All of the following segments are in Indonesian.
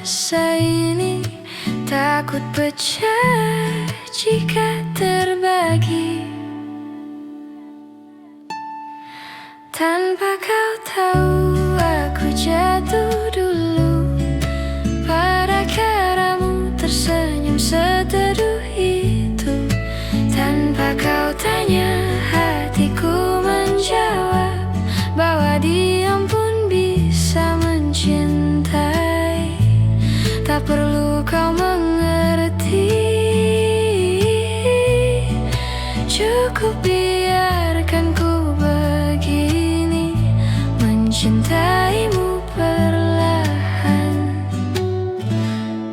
rasa ini takut pecah jika terbagi. Tanpa kau tahu aku jatuh dulu pada karamu, tersenyum seteduh itu. Tanpa kau tanya hatiku menjawab bahwa diam pun bisa mencintai. Tak perlu kau mengerti, cukup biarkan ku begini mencintaimu perlahan.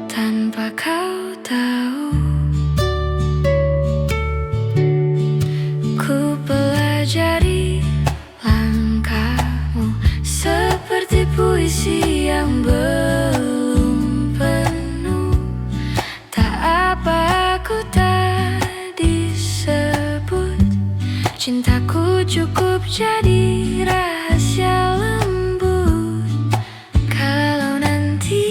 Tanpa kau tahu, ku pelajari langkahmu seperti puisi yang belum penuh. Tak apa aku tak disebut, cintaku cukup jadi rahasia lembut. Kalau nanti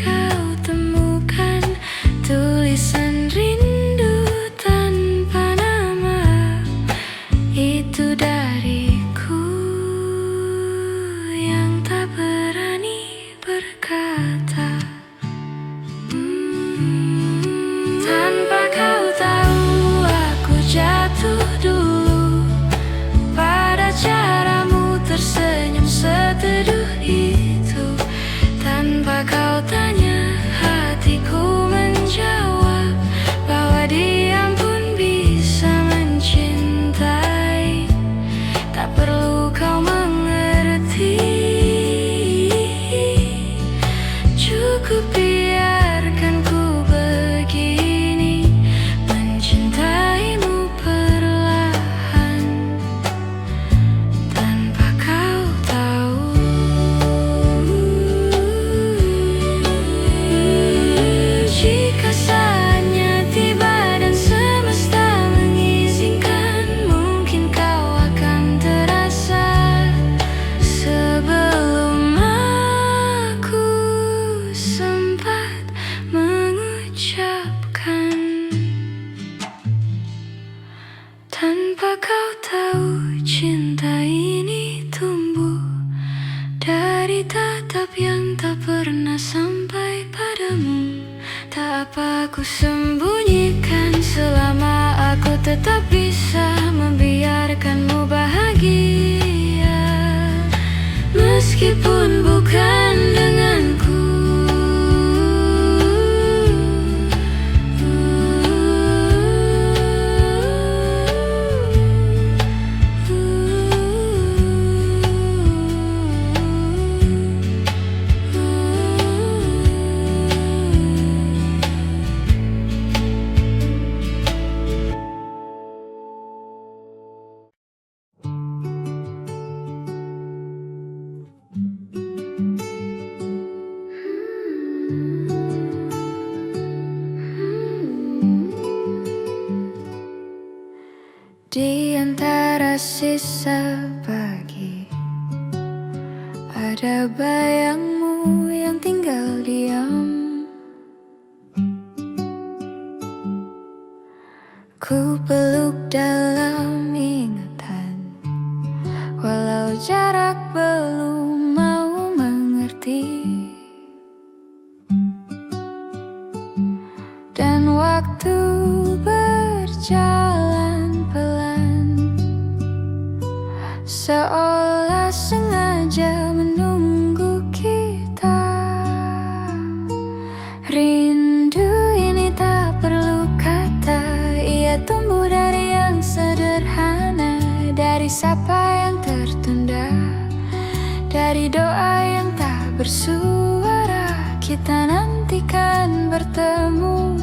kau temukan tulisan rindu tanpa nama, itu dariku yang tak berani berkata. Tanpa kau tahu aku jatuh dulu pada caramu, tersenyum seteduh itu. Tanpa kau tanya hatiku menjawab bahwa diam pun bisa mencintai. Tak perlu kau mengerti, cukup biarkan ku begini mencintaimu perlahan. Tanpa kau tahu, jika saatnya tiba dan semesta mengizinkan, mungkin kau akan terasa sebelum aku sempat mengucapkan. Tanpa kau tahu cinta ini tumbuh dari tatap yang tak pernah sampai padamu. Tak apa aku sembunyikan selama aku tetap bisa membiarkanmu bahagia, meskipun bukan denganku. Di antara sisa pagi, ada bayangmu yang tinggal diam. Ku peluk dalam ingatan, walau jarak belum mau mengerti. Dan waktu berjalan pelan, seolah sengaja menunggu kita. Rindu ini tak perlu kata, ia tumbuh dari yang sederhana, dari sapa yang tertunda, dari doa yang tak bersuara. Kita nantikan bertemu,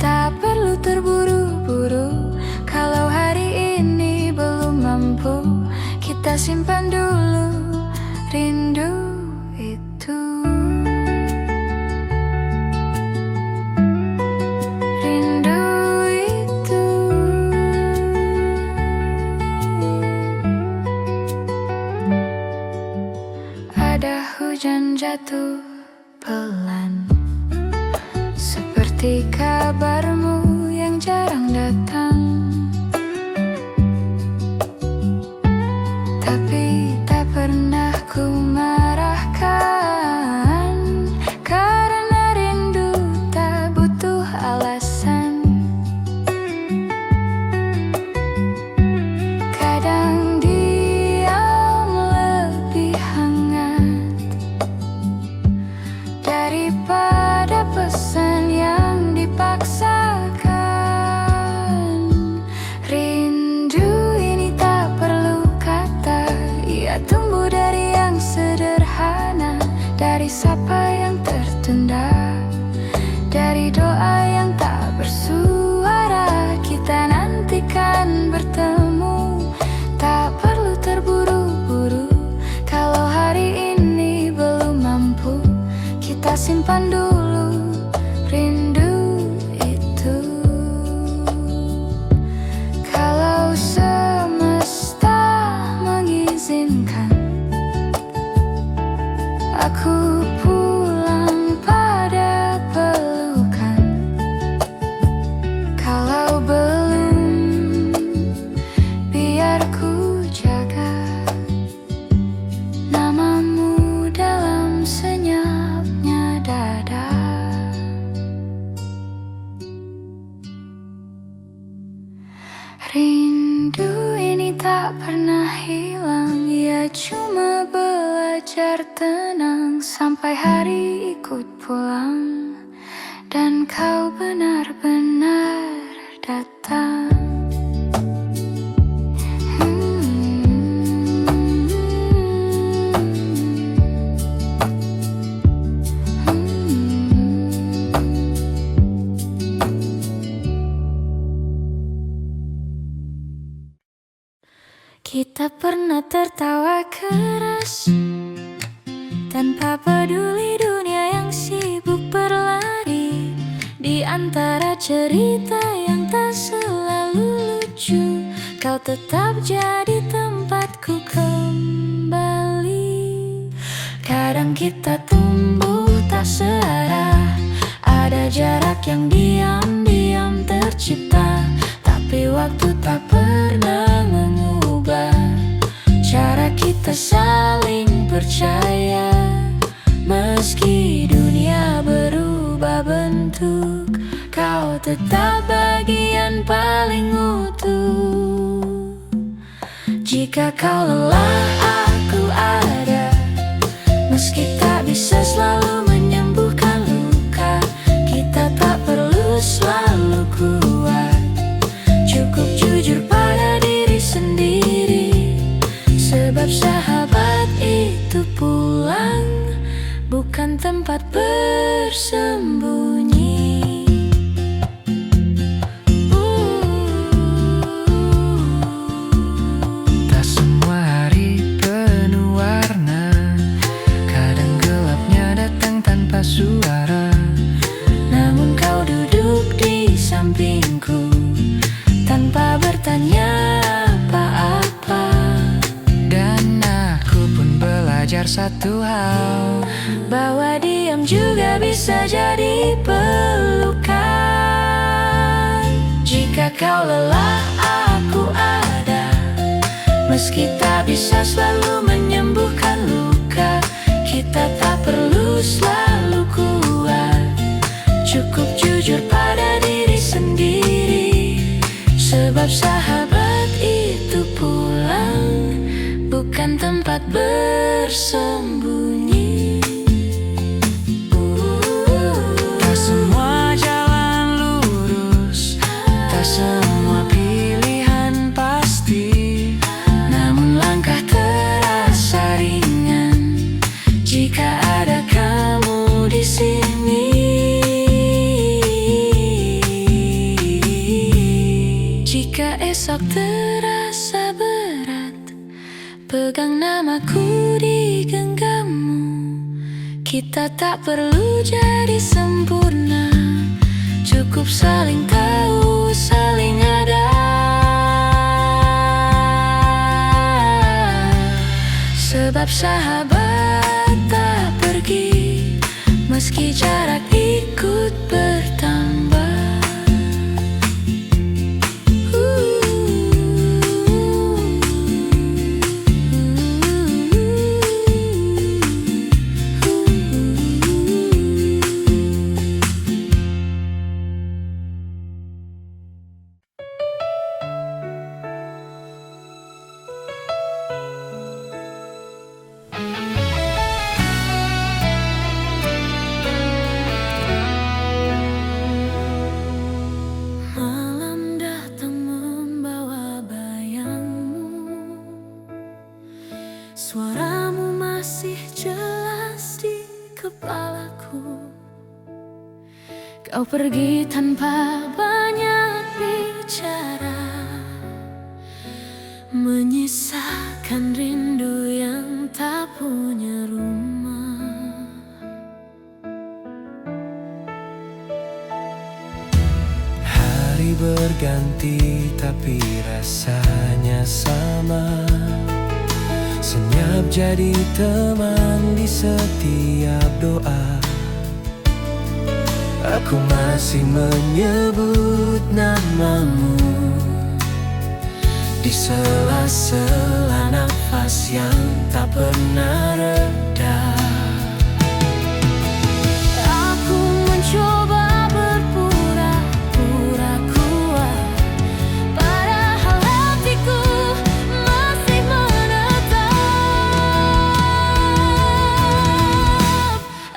tak perlu terburu-buru. Kalau hari ini belum mampu, kita simpan dulu rindu itu. Rindu itu. Ada hujan jatuh pelan, seperti kabarmu yang jarang datang. Tapi tak pernah ku marahkan, karena rindu tak butuh alasan. Kadang diam lebih hangat daripada pesan yang dipaksakan. Rindu ini tak perlu kata, ia tumbuh dari yang sederhana, dari sapa yang tertunda, dari doa yang tak bersuara. Kita nantikan bertemu, tak perlu terburu-buru. Kalau hari ini belum mampu, kita simpan dulu rindu itu. Kalau semesta mengizinkan, aku pulang pada pelukan. Kalau belum, biar ku jaga namamu dalam senyapnya dada. Rindu ini tak pernah hilang, ia cuma belajar tenang sampai hari ikut pulang dan kau benar-benar datang. Kita pernah tertawa keras tanpa peduli dunia yang sibuk berlari. Di antara cerita yang tak selalu lucu, kau tetap jadi tempatku kembali. Kadang kita tumbuh tak searah, ada jarak yang diam-diam tercipta, tapi waktu tak pernah mengubah cara kita saling percaya. Meski dunia berubah bentuk, kau tetap bagian paling utuh. Jika kau lelah, aku ada. Meski tak bisa selalu menyembuhkan luka, kita tak perlu selalu kuat. Cukup jujur pada diri sendiri, sebab sahabat itu pulang, bukan tempat bersembunyi. Tak semua hari penuh warna, kadang gelapnya datang tanpa suara. Namun kau duduk di sampingku tanpa bertanya apa-apa, dan aku pun belajar satu hal, bahwa diam juga bisa jadi pelukan. Jika kau lelah, aku ada. Meski tak bisa selalu menyembuhkan luka, kita tak perlu selalu kuat. Cukup jujur pada diri sendiri, sebab sahabat itu pulang, bukan tempat bersembunyi. Tak semua jalan lurus, tak semua pilihan pasti, namun langkah terasa ringan jika ada kamu di sini. Jika esok terasa berat, pegang namaku di genggammu. Kita tak perlu jadi sempurna, cukup saling tahu, saling ada. Sebab sahabat tak pergi meski jarak ikut bertambah. Suaramu masih jelas di kepalaku. Kau pergi tanpa banyak bicara, menyisakan rindu yang tak punya rumah. Hari berganti tapi rasanya sama. Senyap jadi teman di setiap doa. Aku masih menyebut namamu di sela-sela nafas yang tak pernah reda. Aku mencoba berpura-pura kuat, padahal hatiku masih menetap.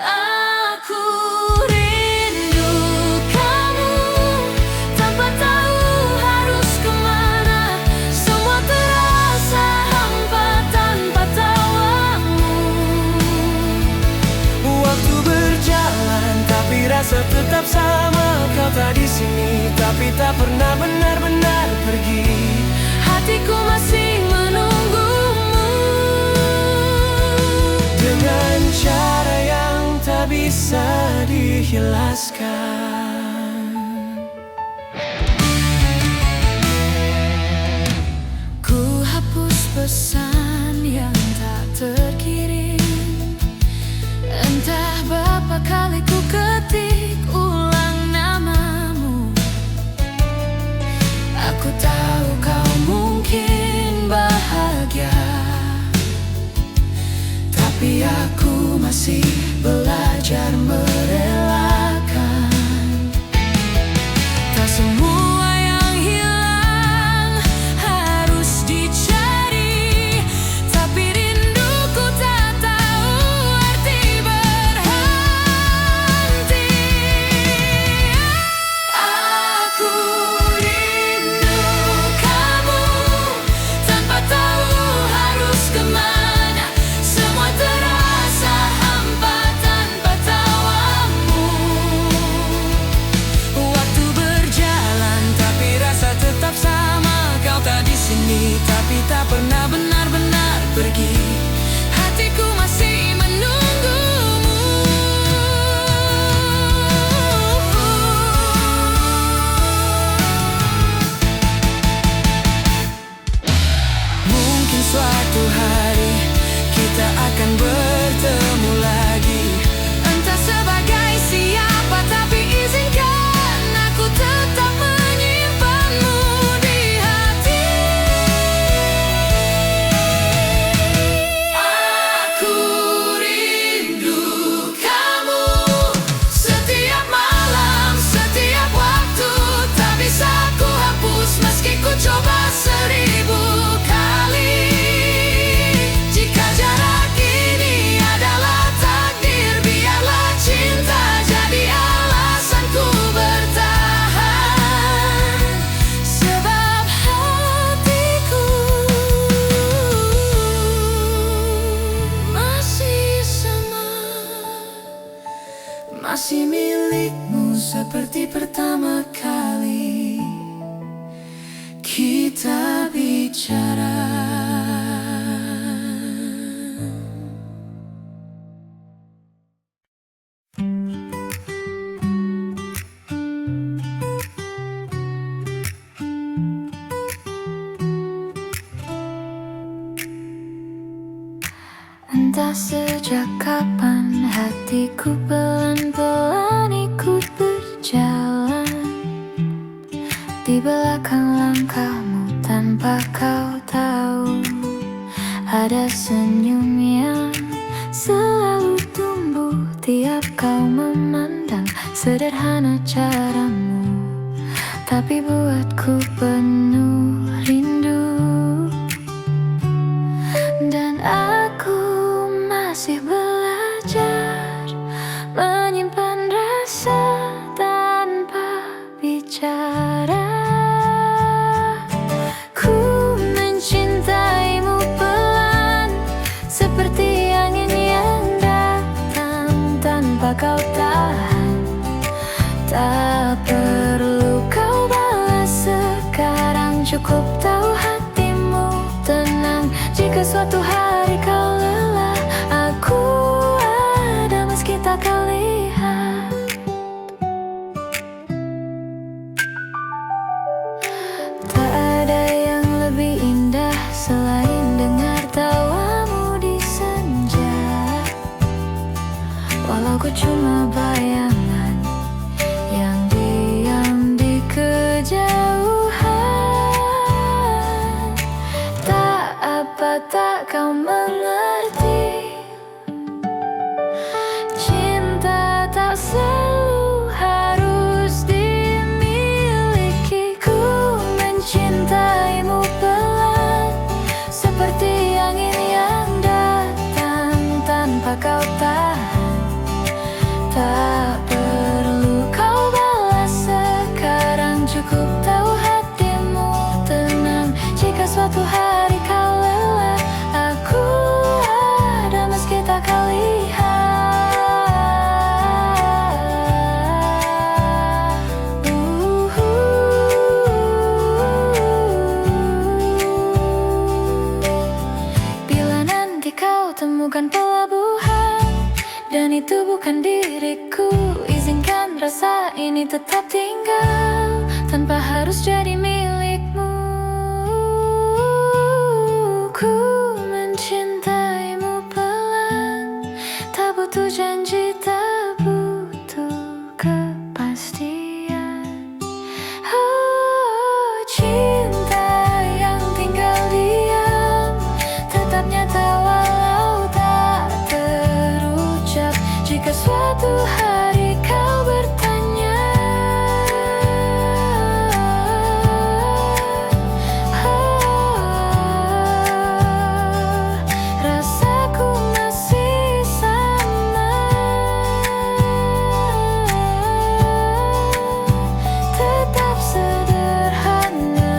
Aku rindu kamu tanpa tahu harus kemana. Semua terasa hampa tanpa tawamu. Waktu berjalan tapi rasa tetap sama. Kau tak di sini tapi tak pernah benar-benar pergi. Hatiku masih menunggumu Dengan cara yang tak bisa dijelaskan. Ku hapus pesan yang tak terkirim. Entah berapa kali ku ketik ulang namamu. Aku tahu kau mungkin bahagia, tapi aku masih belajar merelakan. Tak semua yang hilang harus dicari, tapi rinduku tak tahu arti berhenti. Aku rindu kamu tanpa tahu harus kemana. Semua terasa hampa tanpa tawamu. Waktu berjalan tapi rasa tetap sama. Kau tak di sini tapi tak pernah benar-benar pergi. Hatiku masih menunggumu. Mungkin suatu hari kita akan bertemu lagi. Entah sebagai siapa, tapi izinkan aku tetap menyimpanmu di hati. Aku rindu kamu setiap malam, setiap waktu. Tak bisa ku hapus meski ku coba 1000 kali. Jika jarak ini adalah takdir, biarlah cinta jadi alasanku bertahan. Sebab hatiku masih sama, masih milikmu seperti pertama kali kita bicara. Entah sejak kapan hatiku belum pelan ikut berjalan di belakang langkahmu tanpa kau tahu. Ada senyum yang selalu tumbuh tiap kau memandang. Sederhana caramu, tapi buatku penuh rindu. Dan aku masih belajar menyimpan rasa tanpa bicara. Ku mencintaimu pelan seperti angin yang datang tanpa kau tahan. Tak perlu kau balas sekarang, cukup tahu hatimu tenang. Jika suatu hari kau lelah, aku ada meski tak kau lihat. Tak ada yang lebih indah selain dengar tawamu di senja. Walau ku cuma bayangan yang diam di kejauhan. Tak apa tak kau mengerti, cinta tak selalu harus dimiliki. Ku mencintaimu pelan seperti angin yang datang tanpa kau tahan. Tak perlu kau balas sekarang, cukup tahu hatimu tenang. Jika suatu hari kau lelah, aku ada meski tak kau lihat. Bila nanti kau temukan pelabuhan dan itu bukan diriku, izinkan rasa ini tetap tinggal tanpa harus jadi milikmu. Ku mencintaimu pelan, tak butuh janji, tak butuh kepastian. Oh, cinta yang tinggal diam tetap nyata walau tak terucap. Jika suatu hari kau bertanya, rasaku masih sama, tetap sederhana.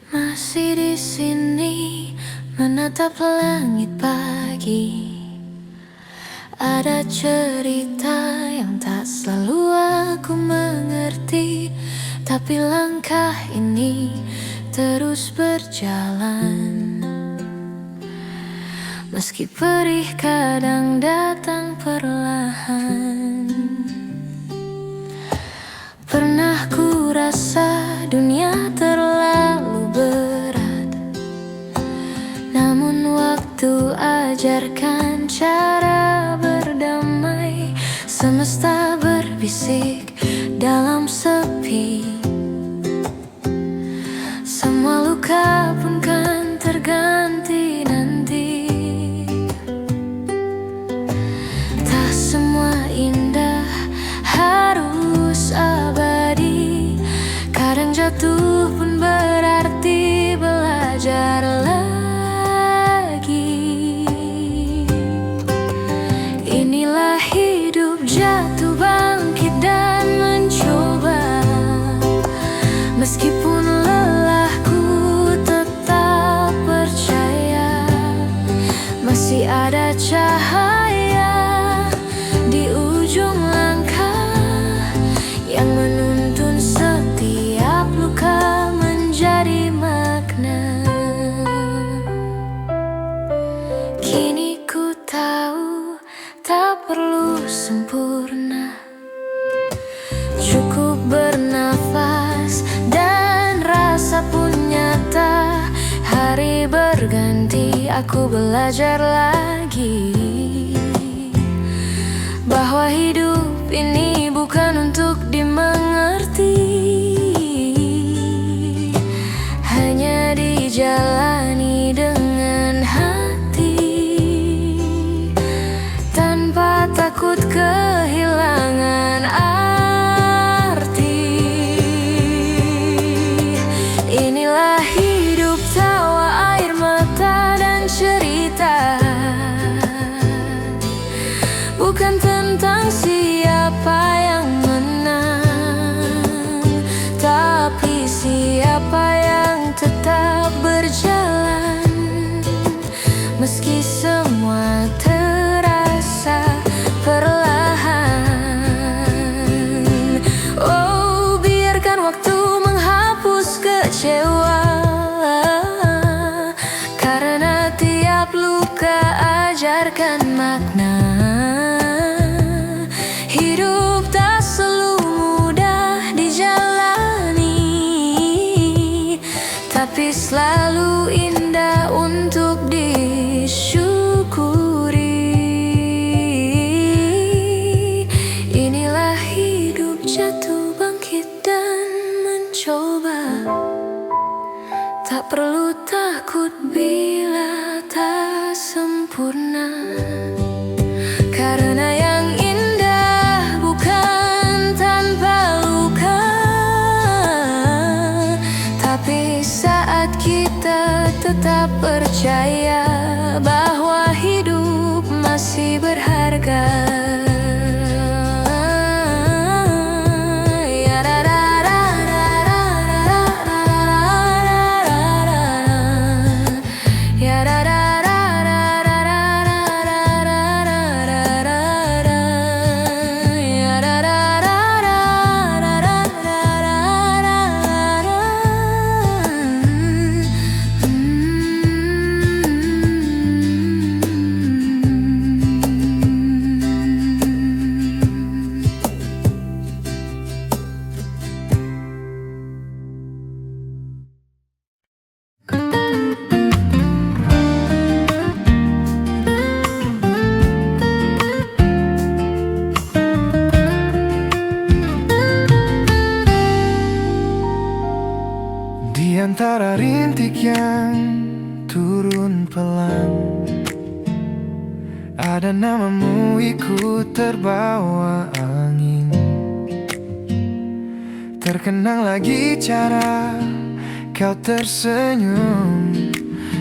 Masih di sini menatap langit pagi. Ada cerita yang tak selalu aku mengerti, tapi langkah ini terus berjalan. Meski perih kadang datang perlahan. Pernah ku rasa dunia terlalu berat, namun waktu ajarkan cara berdamai. Semesta berbisik dalam sepi, semua luka pun kan terganti nanti. Tak semua indah harus abadi, kadang jatuh pun berarti belajar lagi. Inilah hidup, jatuh bangkit dan mencoba. Meskipun lelahku tetap percaya, masih ada cahaya di ujung langkah yang menuntun setiap luka menjadi makna. belajar lagi bahwa hidup ini bukan untuk dimengerti, hanya dijalani dengan hati tanpa takut kehilangan arti. Inilah hidup, tawa, air mata, dan cerita. Bukan tentang siapa yang menang, tapi siapa yang tetap berjalan meski semua terasa perlahan. Oh, biarkan waktu menghapus kecewa, karena tiap luka ajarkan makna. Hidup tak selalu mudah dijalani, tapi selalu indah untuk disyukuri. Inilah hidup, jatuh, bangkit, dan mencoba. Tak perlu takut bila tak sempurna, karena yang indah bukan tanpa luka, tapi saat kita tetap percaya bahwa hidup masih berharga. Di antara rintik yang turun pelan, ada namamu ikut terbawa angin. Terkenang lagi cara kau tersenyum,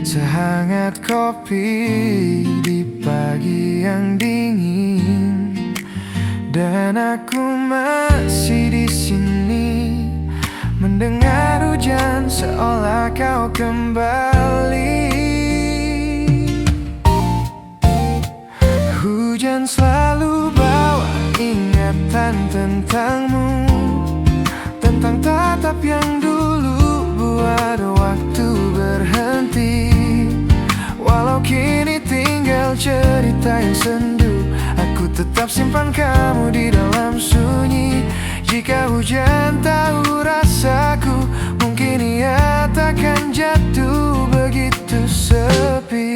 sehangat kopi di pagi yang dingin. Dan aku masih di sini mendengar hujan seolah kau kembali. Hujan selalu bawa ingatan tentangmu, tentang tatap yang dulu buat waktu berhenti. Walau kini tinggal cerita yang sendu, aku tetap simpan kamu di dalam sunyi. Jika hujan tahu rasaku, mungkin ia takkan jatuh begitu sepi.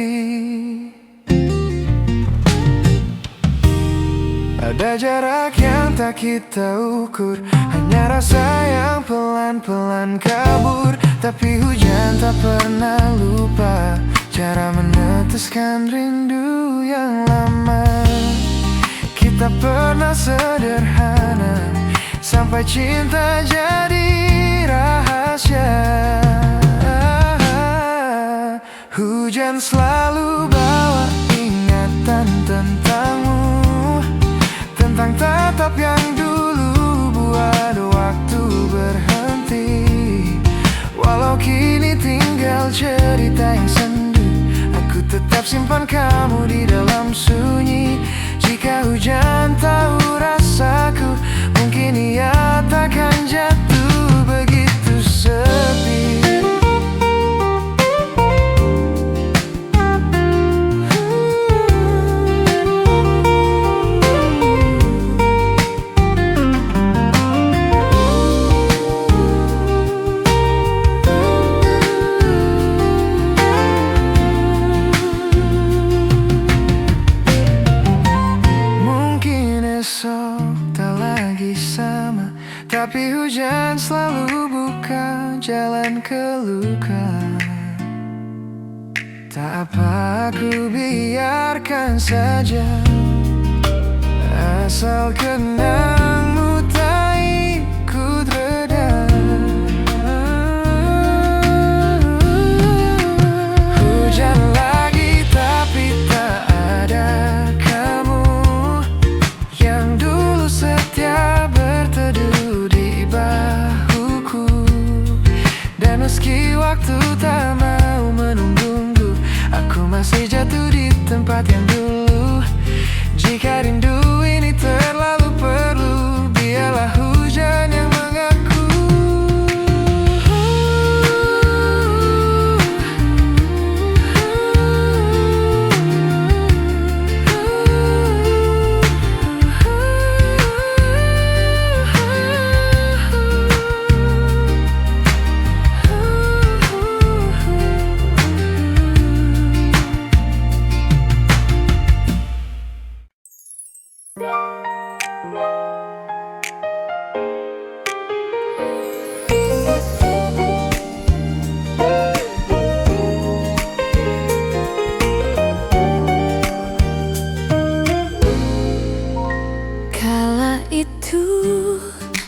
Ada jarak yang tak kita ukur, hanya rasa yang pelan-pelan kabur. Tapi hujan tak pernah lupa cara meneteskan rindu yang lama. Kita pernah sederhana sampai cinta jadi rahasia. Hujan selalu bawa ingatan tentangmu, tentang tatap yang dulu buat waktu berhenti. Walau kini tinggal cerita yang sendu, aku tetap simpan kamu di dalam sunyi. Jika hujan tahu rasaku, mungkin ia takkan jatuh begitu sepi. dan selalu buka jalan ke luka. Tak apa, aku biarkan saja, asal kenangmu tak ikut reda. Hujan lagi tapi tak ada kamu, yang dulu setia berteduh di bahuku. Dan meski waktu tak mau menunggu, aku masih jatuh di tempat yang dulu. Jika rindu ini terlalu perlu, biarlah hujan yang mengaku.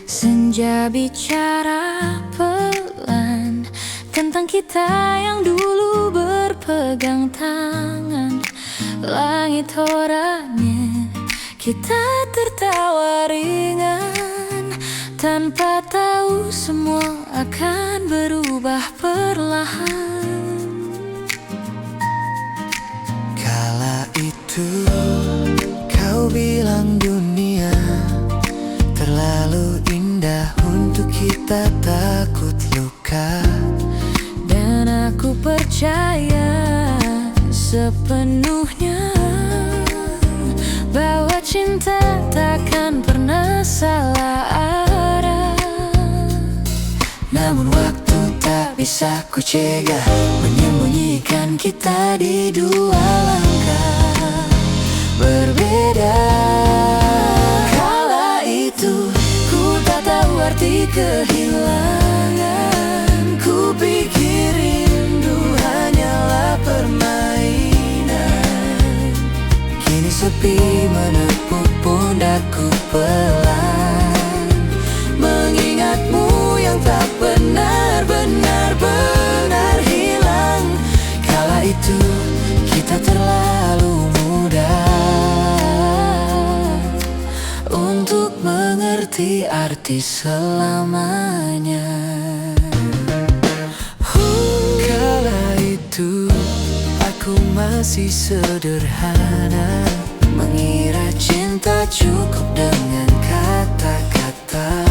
Senja bicara pelan tentang kita yang dulu berpegang tangan. Langit oranye, kita tertawa ringan, tanpa tahu semua akan berubah perlahan. Kala itu kau bilang dunia terlalu indah untuk kita takut luka. Dan aku percaya sepenuhnya bahwa cinta takkan pernah salah arah. Namun waktu tak bisa ku cegah, menyembunyikan kita di dua langkah berbeda. Arti kehilangan, ku pikir rindu hanyalah permainan. Kini sepi menepuk pundakku pelan, mengingatmu yang tak benar-benar hilang. Kala itu kita terlalu muda untuk mengerti arti selamanya. Kala itu aku masih sederhana, mengira cinta cukup dengan kata-kata.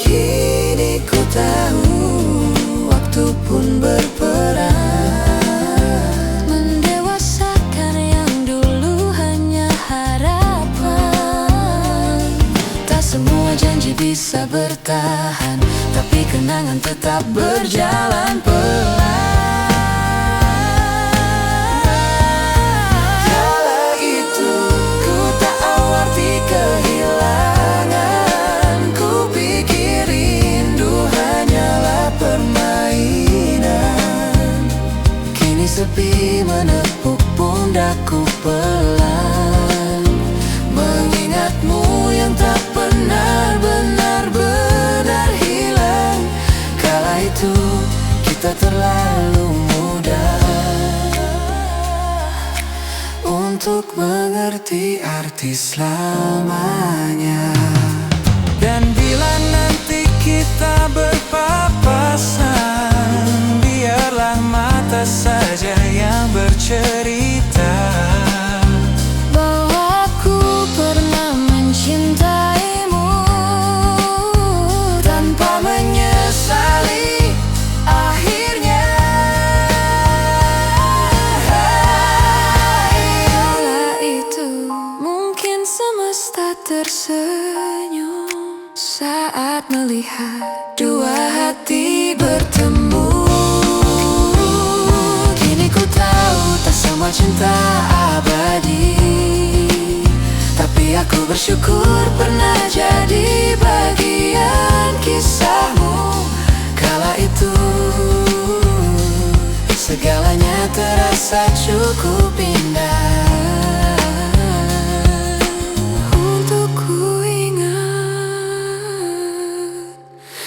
Kini ku tahu waktu pun berperan, mendewasakan yang dulu hanya harapan. Tak semua janji bisa bertahan, tapi kenangan tetap berjalan pelan. Kala itu ku tahu arti kehilangan, ku pikir rindu hanyalah permainan. Kini sepi menepuk pundakku pelan, mengingatmu yang tak benar-benar hilang. Kala itu kita terlalu muda untuk mengerti arti selamanya. Dan bila nanti kita berpapasan, biarlah mata saja yang bercerita bahwa aku pernah mencintaimu tanpa menyesali akhirnya. Kala itu mungkin semesta tersenyum saat melihat dua hati bertemu. Kini ku tahu tak semua cinta abadi, tapi aku bersyukur pernah jadi bagian kita. kisahmu. Kala itu segalanya terasa cukup indah untuk ku ingat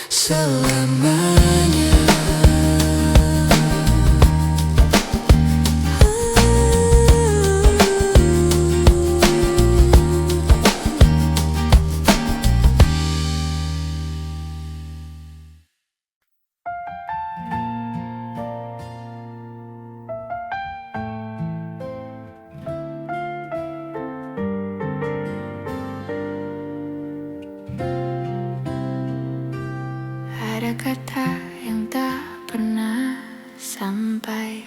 selamanya. Ada kata yang tak pernah sampai,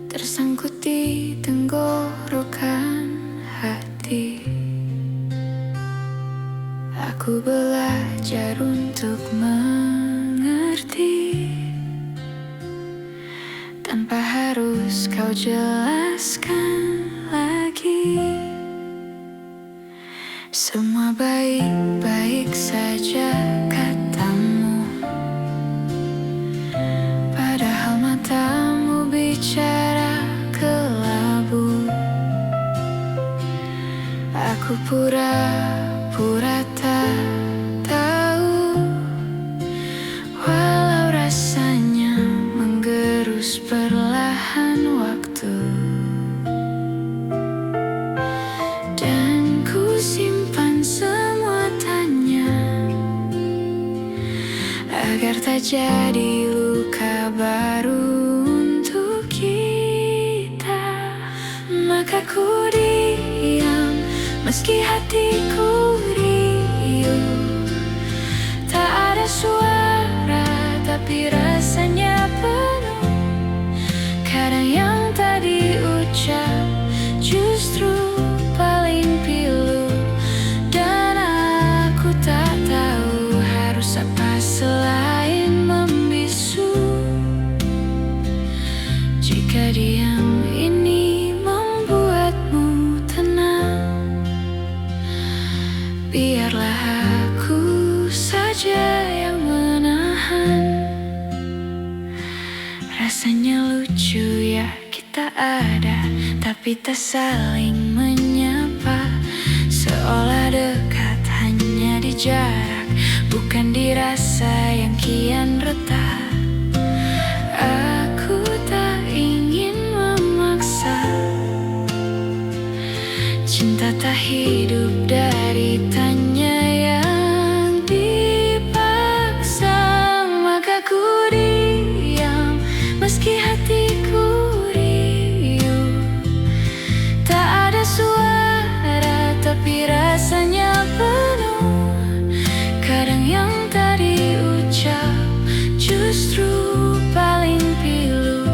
tersangkut di tenggorokan hati. Aku belajar untuk mengerti tanpa harus kau jelaskan lagi. Semua baik-baik saja katamu, padahal matamu bicara kelabu. Aku pura-pura tak tahu, walau rasanya menggerus perlahan waktu. Dan ku simpan semua tanya agar tak jadi luka baru untuk kita. Maka ku diam meski hatiku riuh. Tak ada suara tapi rasanya penuh. Kadang yang tak diucap justru paling pilu. Dan aku tak tahu harus apa selain membisu. Jika diam ini membuatmu tenang, biarlah aku saja yang menahan. Rasanya lucu ya kita ada tapi tak saling menyapa. Seolah dekat hanya di jarak, bukan di rasa yang kian retak. Aku tak ingin memaksa, cinta tak hidup dari tanya yang dipaksa. Maka ku diam meski hatiku riuh. Tak ada suara tapi rasanya penuh. Kadang yang tak diucap justru paling pilu.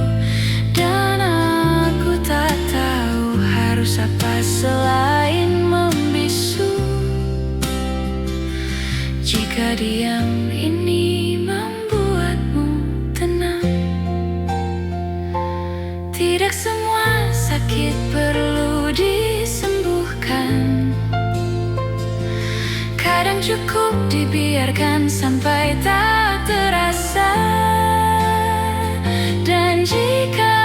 Dan aku tak tahu harus apa selain membisu. Jika diam ini membuatmu tenang, tidak semua sakit perlu disembuhkan. Kadang cukup dibiarkan sampai tak terasa. Dan jika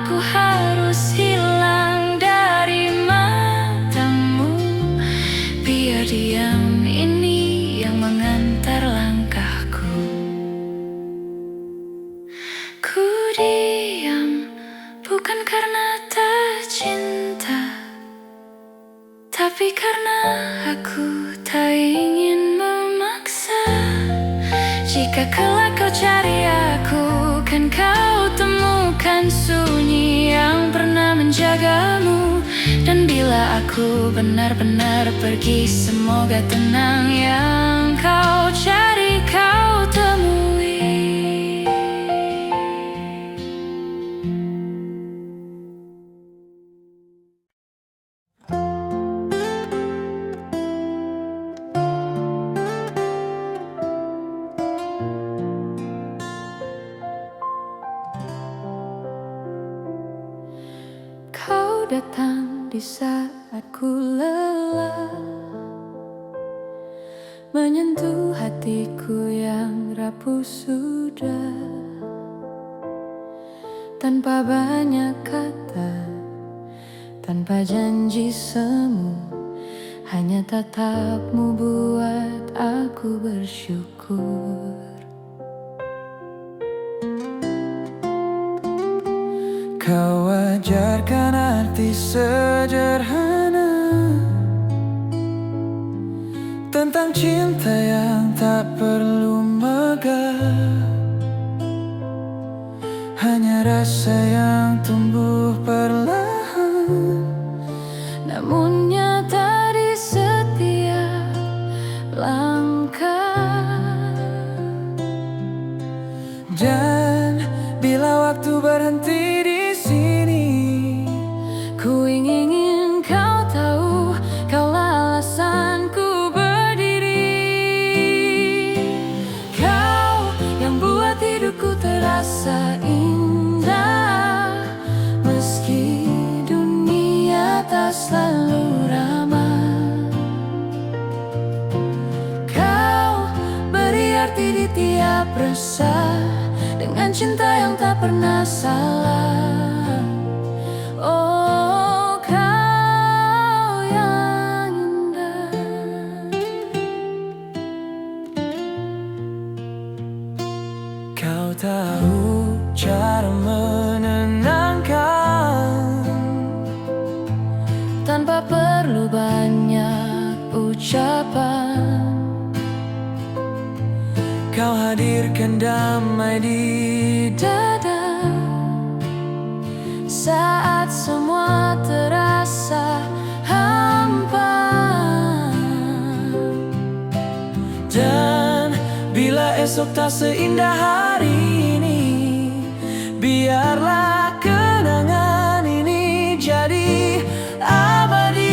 aku harus hilang dari matamu, biar diam ini yang mengantar langkahku. Ku diam bukan karena tak cinta, tapi karena aku tak ingin memaksa. Jika kelak kau cari aku, kan kau temukan sunyi yang pernah menjagamu. Dan bila aku benar-benar pergi, semoga tenang yang kau cari kau temui. Datang di saat ku lelah, menyentuh hatiku yang rapuh sudah. Tanpa banyak kata, tanpa janji semu, hanya tatapmu buat aku bersyukur. Kau ajarkan arti sederhana tentang cinta yang tak perlu megah, hanya rasa yang tumbuh perlahan, namun nyata di setiap langkah. Dan bila waktu berhenti di sini, ku ingin kau tahu, kaulah alasanku berdiri. Kau yang buat hidupku terasa indah, meski dunia tak selalu ramah. Kau beri arti di tiap resah, dengan cinta yang tak pernah salah. Oh, kau yang indah. kau tahu cara menenangkan Tanpa perlu banyak ucapan, kau hadirkan damai di dada saat semua terasa hampa. Dan bila esok tak seindah hari ini, biarlah kenangan ini jadi abadi.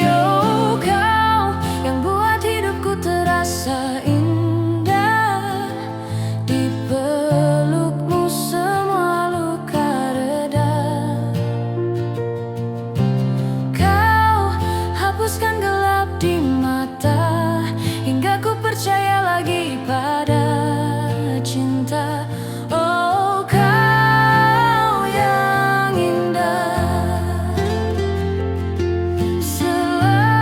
Oh, kau yang buat hidupku terasa indah, di pelukmu semua luka reda. Kau hapuskan gelap di mata, hingga ku percaya lagi pada cinta. Oh, kau yang indah selamanya.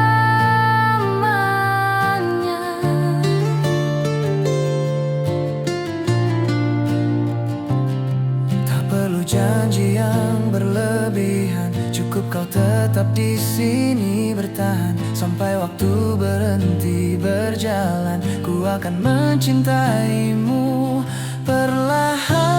Tak perlu janji yang berlebihan, cukup kau tetap di sini bertahan sampai waktu berhenti berjalan. Ku akan mencintaimu perlahan.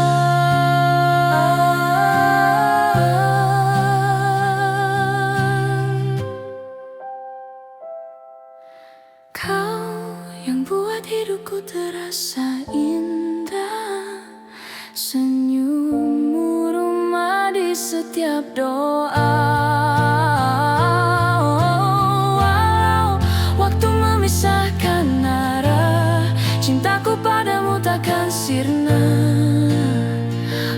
Kau yang buat hidupku terasa indah, senyummu rumah di setiap doa. Walau waktu memisahkan arah, cintaku padamu takkan sirna.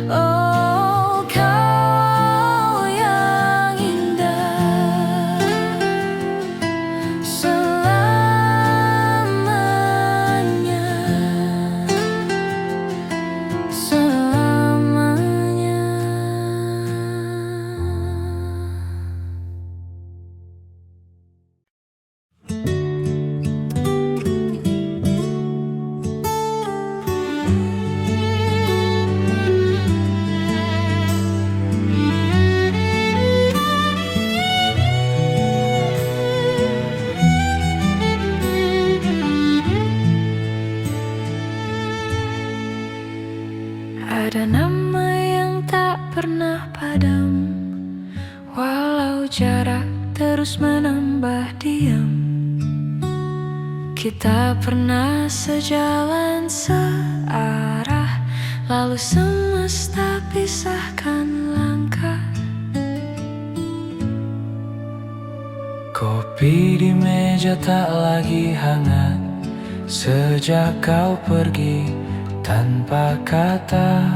Oh, kau yang indah selamanya, selamanya. Ada nama yang tak pernah padam, walau jarak terus menambah diam. Kita pernah sejalan searah, lalu semesta pisahkan langkah. Kopi di meja tak lagi hangat sejak kau pergi tanpa kata.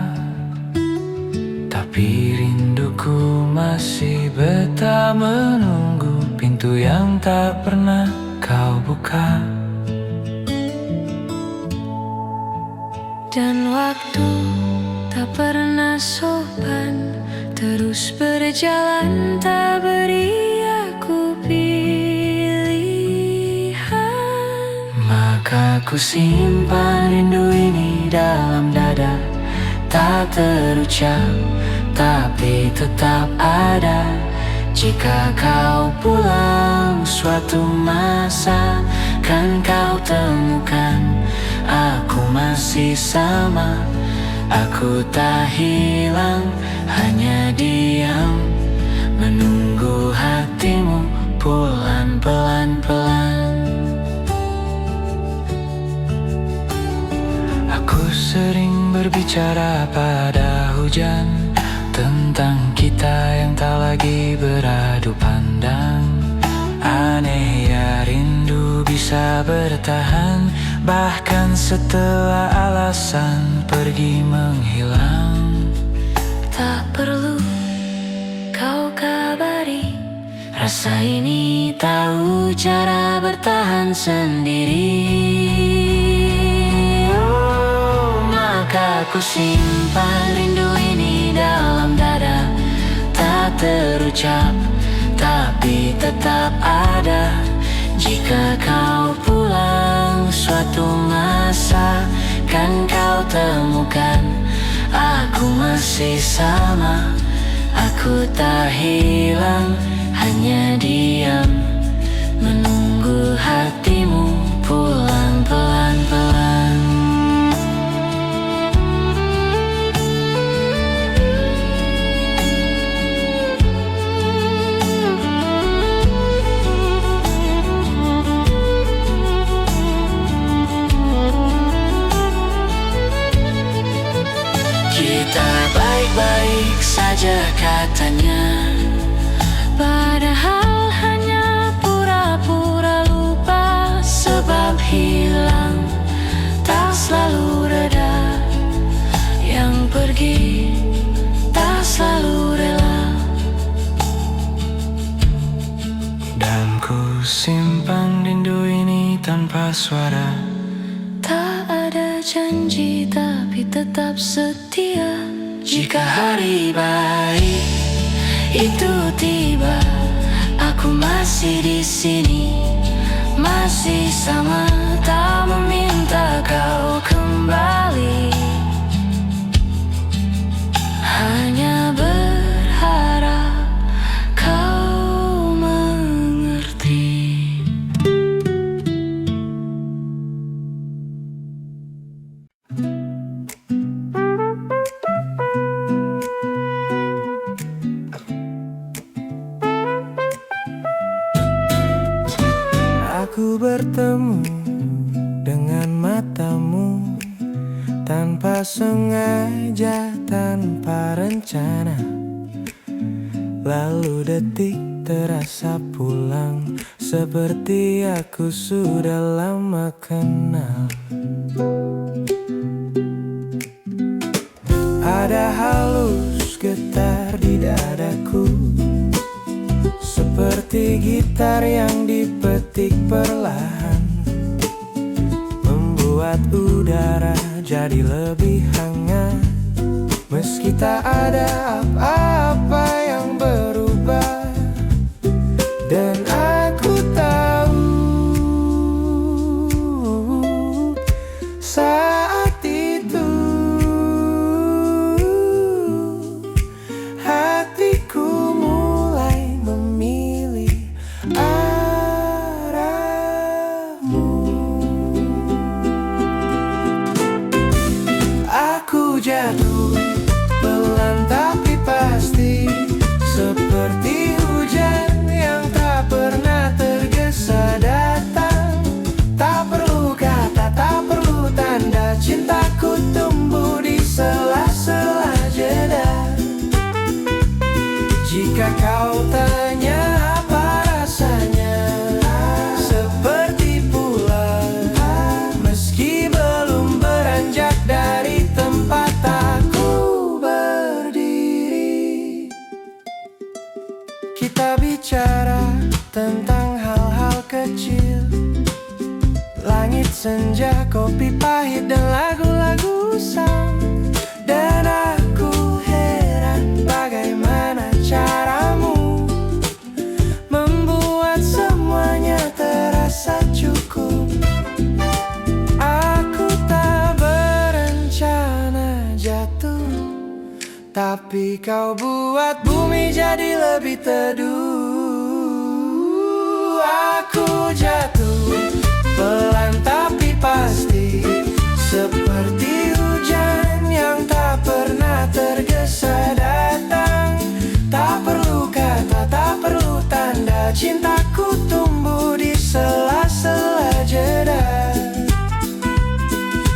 Tapi rinduku masih betah menunggu pintu yang tak pernah kau buka. waktu tak pernah sopan, terus berjalan tak beri aku pilihan. Maka ku simpan rindu ini dalam dada, tak terucap tapi tetap ada. Jika kau pulang suatu masa, kan kau temukan aku masih sama. Aku tak hilang, hanya diam, menunggu hatimu pulang pelan-pelan. Aku sering berbicara pada hujan tentang kita yang tak lagi beradu pandang. Aneh ya, rindu bisa bertahan bahkan setelah alasan pergi menghilang. Tak perlu kau kabari, rasa ini tahu cara bertahan sendiri. Oh, maka ku simpan rindu ini dalam dada, tak terucap tapi tetap ada. Jika kau pulang suatu masa, kan kau temukan aku masih sama. Aku tak hilang, hanya diam, menunggu hatimu pulang pelan-pelan. Kita baik-baik saja katanya, Padahal hanya pura-pura lupa, sebab hilang tak selalu reda. Yang pergi tak selalu rela. dan ku simpan rindu ini tanpa suara. Tak ada janji tapi tetap setia. Jika hari baik itu tiba, aku masih di sini, masih sama, tak meminta kau kembali. Hanya berharap kau mengerti. Aku bertemu dengan matamu tanpa sengaja, tanpa rencana. Lalu detik terasa pulang, seperti aku sudah lama kenal. Ada halus getar di dadaku, seperti gitar yang dipetik perlahan, membuat udara jadi lebih hangat. Meski tak ada apa-apa yang berubah, dan aku tahu saat itu hatiku mulai memilih arahmu. Aku jatuh pelan tapi pasti, seperti hujan yang tak pernah tergesa datang. Tak perlu kata, tak perlu tanda, cintaku tumbuh di sela-sela jeda. Jika kau tanya apa rasanya, seperti pulang, meski belum beranjak dari tempat aku berdiri. Kita bicara tentang hal-hal kecil, langit senja, kopi pahit, dan lagu-lagu kusam. Dan aku heran bagaimana caramu membuat semuanya terasa cukup. Aku tak berencana jatuh, tapi kau buat bumi jadi lebih teduh. Aku jatuh pelan tapi pasti, seperti hujan yang tak pernah tergesa datang. Tak perlu kata, tak perlu tanda, cintaku tumbuh di sela-sela jeda.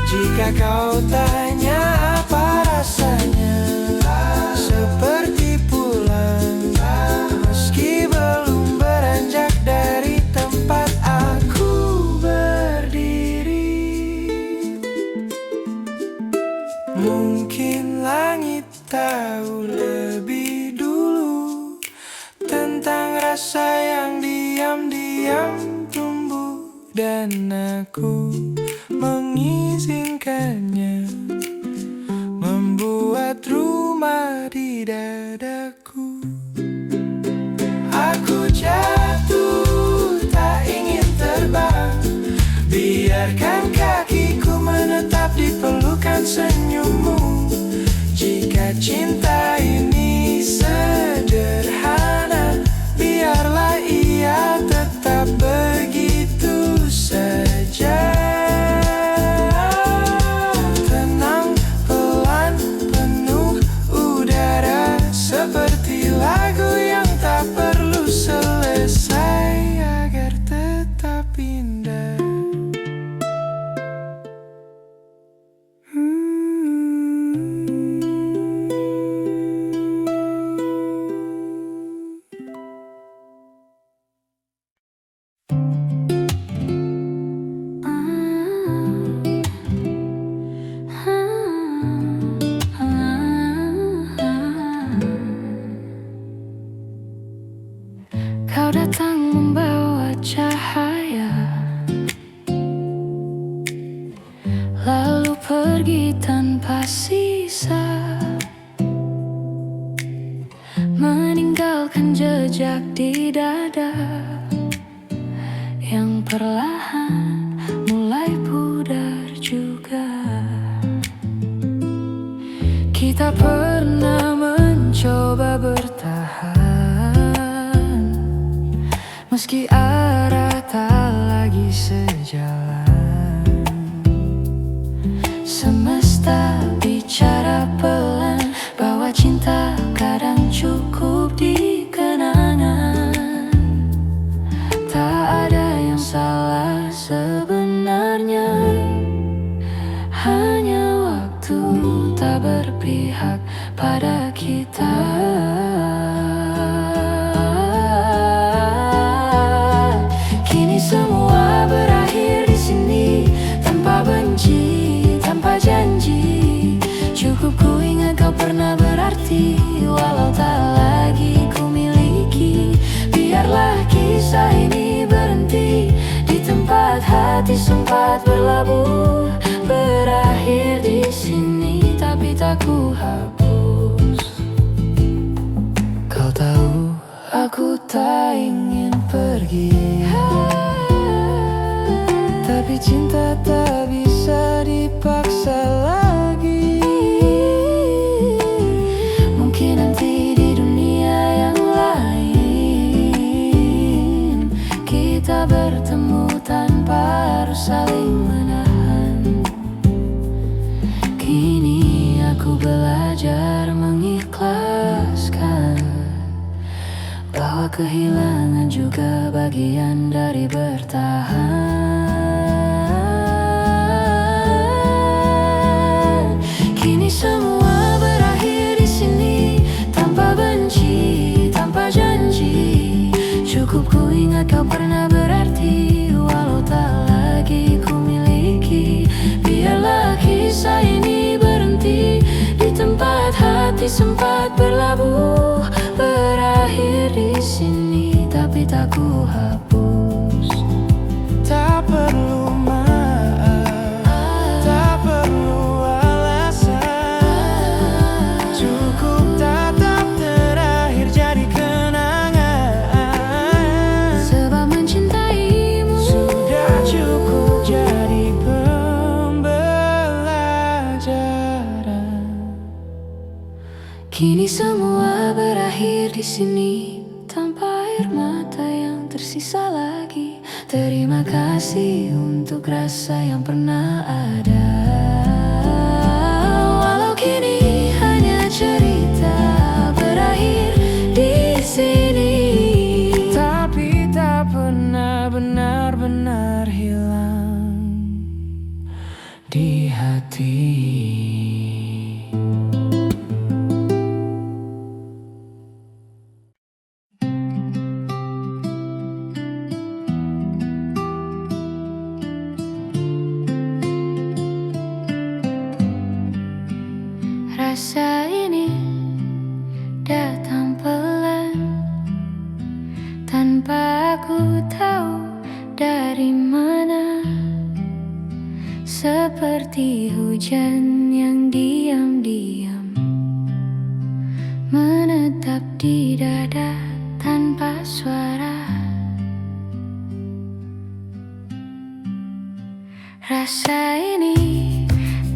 Jika kau tanya apa rasanya, seperti pulang, meski belum beranjak dari tempat aku berdiri. Mungkin langit tahu lebih dulu tentang rasa yang diam-diam tumbuh, dan aku mengizinkannya membuat rumah di dadaku. Aku jatuh tak ingin terbang, biarkan kakiku menetap di pelukan senyummu. Jika cinta ini sederhana, biarlah ia tetap begitu saja. Tenang, pelan, penuh udara, seperti lagu yang tak perlu selesai agar tetap indah. Kau datang membawa cahaya, lalu pergi tanpa sisa, meninggalkan jejak di dada yang perlahan mulai pudar juga. Kita pernah mencoba bertahan, meski arah tak lagi sejalan. Semesta bicara pelan bahwa cinta kadang cukup di kenangan. Tak ada yang salah sebenarnya, hanya waktu tak berpihak pada kita. Kini semua berakhir di sini, tanpa benci, tanpa janji. Cukup ku ingat kau pernah berarti, walau tak lagi ku miliki. Biarlah kisah ini berhenti di tempat hati sempat berlabuh. Berakhir di sini tapi tak ku hapus. Kau tahu aku tak ingin pergi, tapi cinta tak bisa dipaksa lagi. Mungkin nanti di dunia yang lain kita bertemu tanpa harus saling menahan. Kini aku belajar mengikhlaskan bahwa kehilangan juga bagian dari bertahan. Kini semua berakhir di sini, tanpa benci, tanpa janji. Cukup ku ingat kau pernah berarti, walau tak lagi ku miliki. Biarlah kisah ini berhenti di tempat hati sempat berlabuh. Berakhir di sini tapi tak ku hapus. Tak perlu maaf, tak perlu alasan. Kini semua berakhir di sini, tanpa air mata yang tersisa lagi. Terima kasih untuk rasa yang pernah ada. Walau kini hanya cerita berakhir di sini, tapi tak pernah benar-benar hilang di hati. Rasa ini datang pelan, tanpa aku tahu dari mana. Seperti hujan yang diam-diam menetap di dada tanpa suara. Rasa ini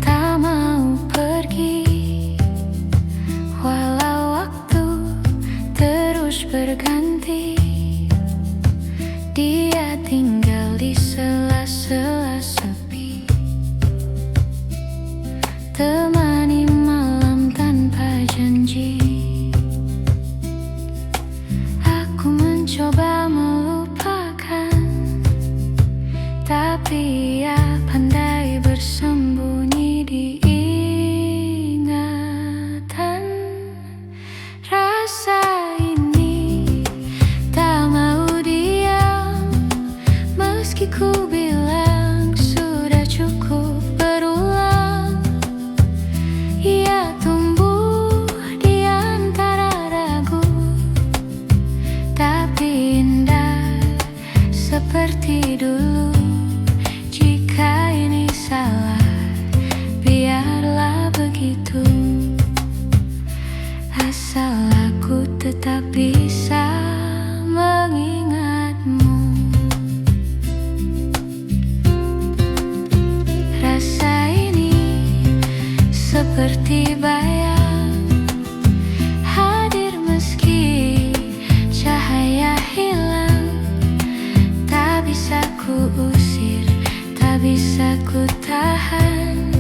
tak mau pergi, walau waktu terus berganti. Dia tinggal di sela-sela sepi, temani malam tanpa janji. Aku mencoba melupakan, tapi ia pandai bersembunyi di ingatan. Rasa ini tak mau diam, meski ku bilang sudah cukup berulang. Ia tumbuh di antara ragu, tapi indah seperti dulu. Jika ini salah, biarlah begitu. Asal aku tetap bisa mengingatmu. Rasa ini seperti bayang, hadir meski cahaya hilang. Tak bisa ku usir, tak bisa ku tahan.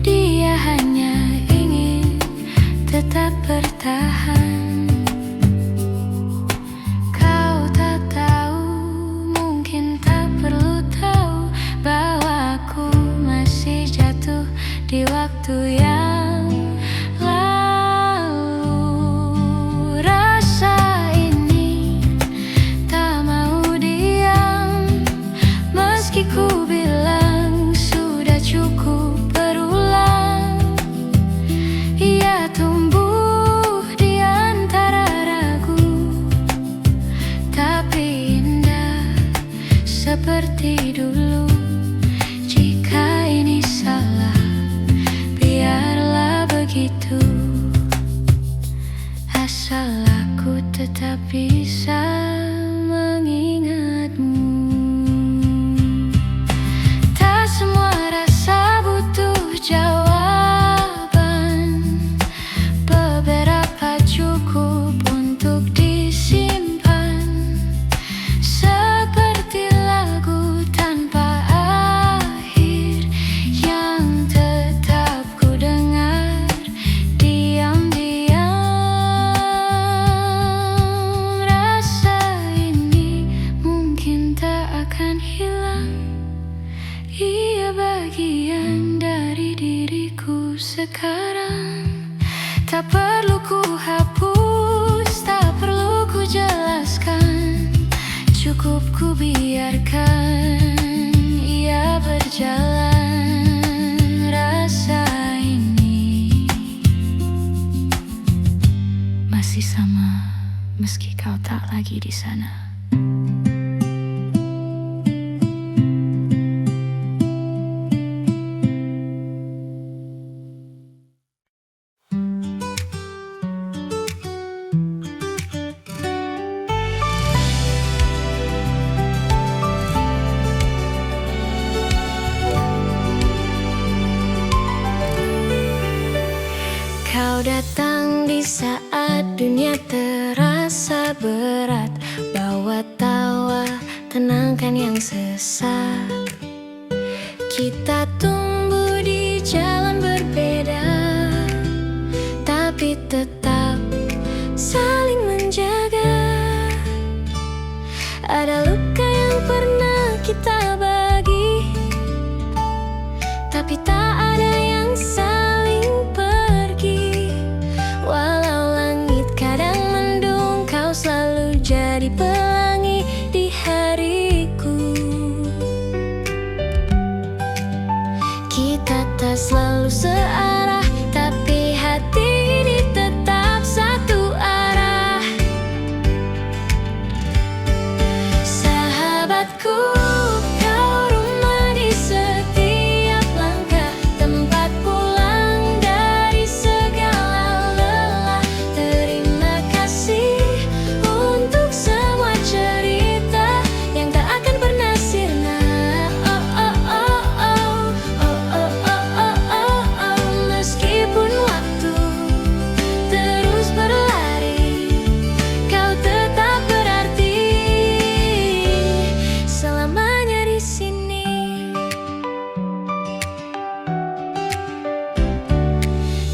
Dia hanya ingin tetap bertahan. Kau tak tahu, mungkin tak perlu tahu, bahwa aku masih jatuh di waktu yang lalu. Rasa ini tak mau diam, meski ku bilang sudah cukup berulang. Ia tumbuh di antara ragu, tapi indah seperti dulu. Jika ini salah, biarlah begitu. Asal aku tetap bisa mengingatmu. Tak semua rasa butuh jawaban, beberapa cukup untuk disimpan. Seperti lagu tanpa akhir yang tetap ku dengar diam-diam. Rasa ini mungkin tak akan hilang, ia bagian dari diriku sekarang. Tak perlu ku hapus, tak perlu ku jelaskan, cukup ku biarkan ia berjalan. Rasa ini masih sama, meski kau tak lagi di sana. Kau datang di Dunia terasa berat, bawa tawa, tenangkan yang sesat. Kita tumbuh di jalan berbeda, tapi tetap saling menjaga. Ada luka yang pernah kita bagi, tapi tak ada yang saling pergi. Walau langit kadang mendung, kau selalu jadi pelangi di hariku. Kita tak selalu searah, tapi hati ini tetap satu arah. Sahabatku, kau rumah di setiap langkah, tempat pulang dari segala lelah. Terima kasih untuk semua cerita yang tak akan pernah sirna. Meskipun waktu terus berlari, kau tetap berarti selamanya di sini.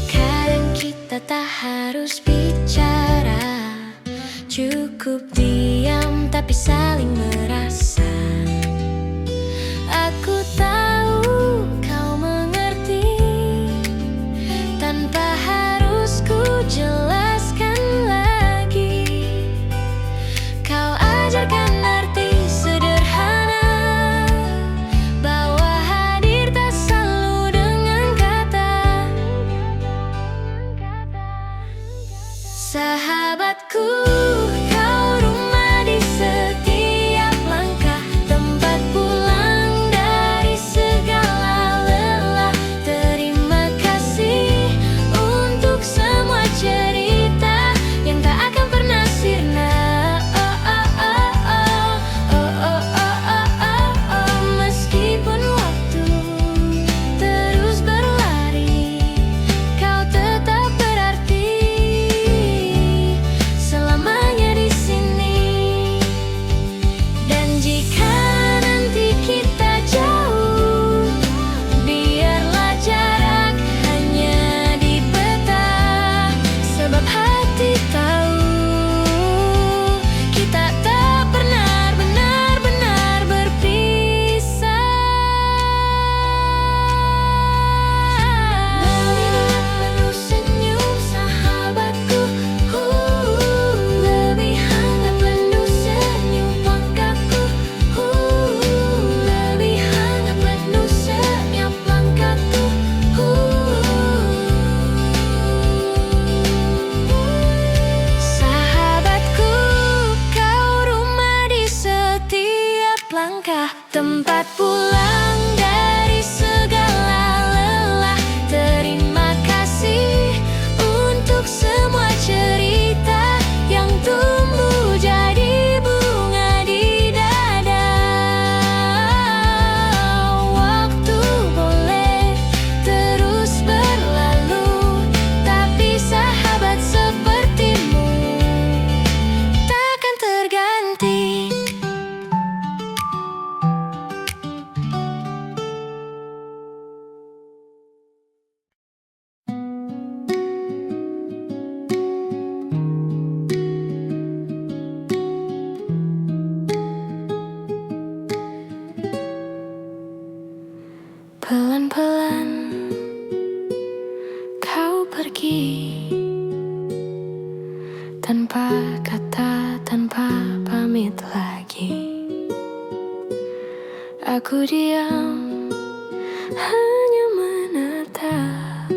Kadang kita tak harus bicara, cukup diam tapi saling merasa. Aku tahu kau mengerti, tanpa harus ku jelaskan lagi. Kau ajarkan arti sederhana, bahwa hadir tak selalu dengan kata. Sahabatku, kau rumah di setiap langkah, tempat pulang dari segala lelah. Terima kasih untuk semua cerita yang tak akan pernah sirna. Meskipun waktu terus berlari, kau tetap berarti selamanya di sini. Dan jika nanti kita jauh, biarlah jarak hanya di peta, sebab hati tahu kita tak pernah benar-benar berpisah. Penuh senyum sahabatku, lebih hangat penuh senyum langkahku, lebih hangat penuh setiap langkahku. Sahabatku, kau rumah di setiap langkah, tempat pulang dari segala lelah. Terima kasih untuk semua cerita yang tumbuh jadi bunga di dada. Waktu boleh terus berlalu, tapi sahabat sepertimu takkan terganti. Pelan-pelan kau pergi, tanpa kata, tanpa pamit lagi. Aku diam, hanya menatap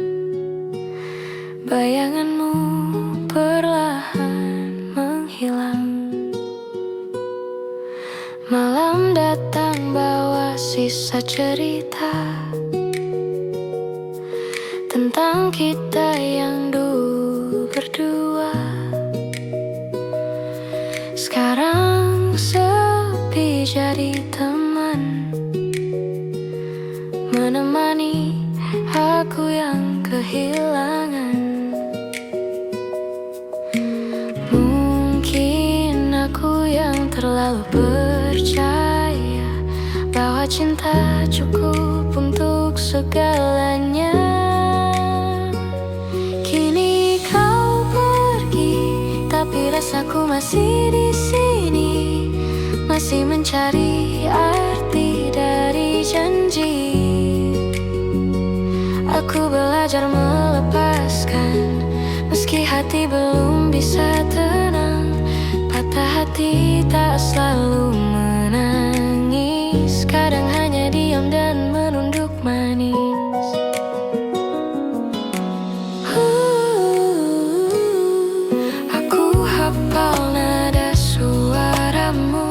bayanganmu perlahan menghilang. Malam datang bawa sisa cerita tentang kita yang dulu berdua. Sekarang sepi jadi teman, menemani aku yang kehilangan. percaya bahwa cinta cukup untuk segalanya. Kini kau pergi, tapi rasaku masih di sini, masih mencari arti dari janji. Aku belajar melepaskan, meski hati belum bisa tenang. Patah hati tak selalu menangis, kadang hanya diam dan menunduk manis. Aku hafal nada suaramu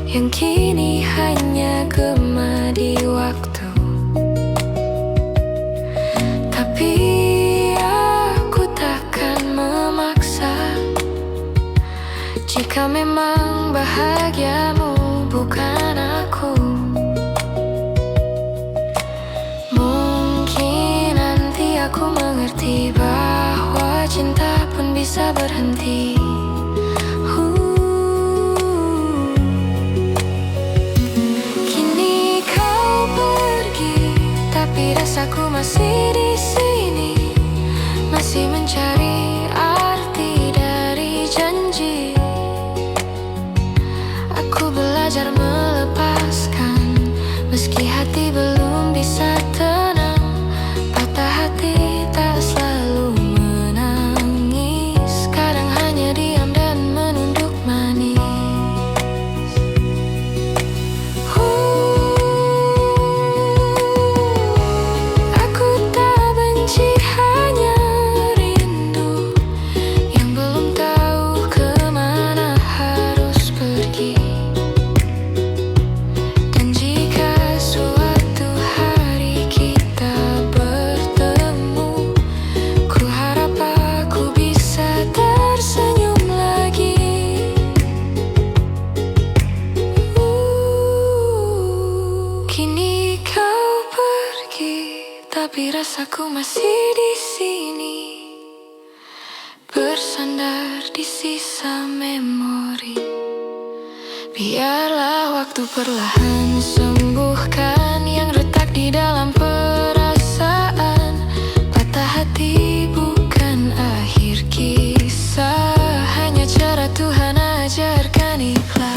yang kini hanya gema di waktu. Tapi aku takkan memaksa, jika memang bahagiamu bukan aku. Mungkin nanti aku mengerti bahwa cinta pun bisa berhenti. Kini kau pergi, tapi rasaku masih di sini, masih mencari arti dari janji. Aku belajar melepaskan, meski hati belum bisa tenang. Patah hati tak selalu menangis, kadang hanya diam dan menunduk manis. Aku tak benci, hanya rindu yang belum tahu kemana harus pergi. Dan jika suatu hari kita bertemu, ku harap aku bisa tersenyum lagi. Kini kau pergi, tapi rasaku masih di sini, bersandar di sisa memori. Biarlah waktu perlahan sembuhkan yang retak di dalam perasaan. Patah hati bukan akhir kisah, hanya cara Tuhan ajarkan ikhlas.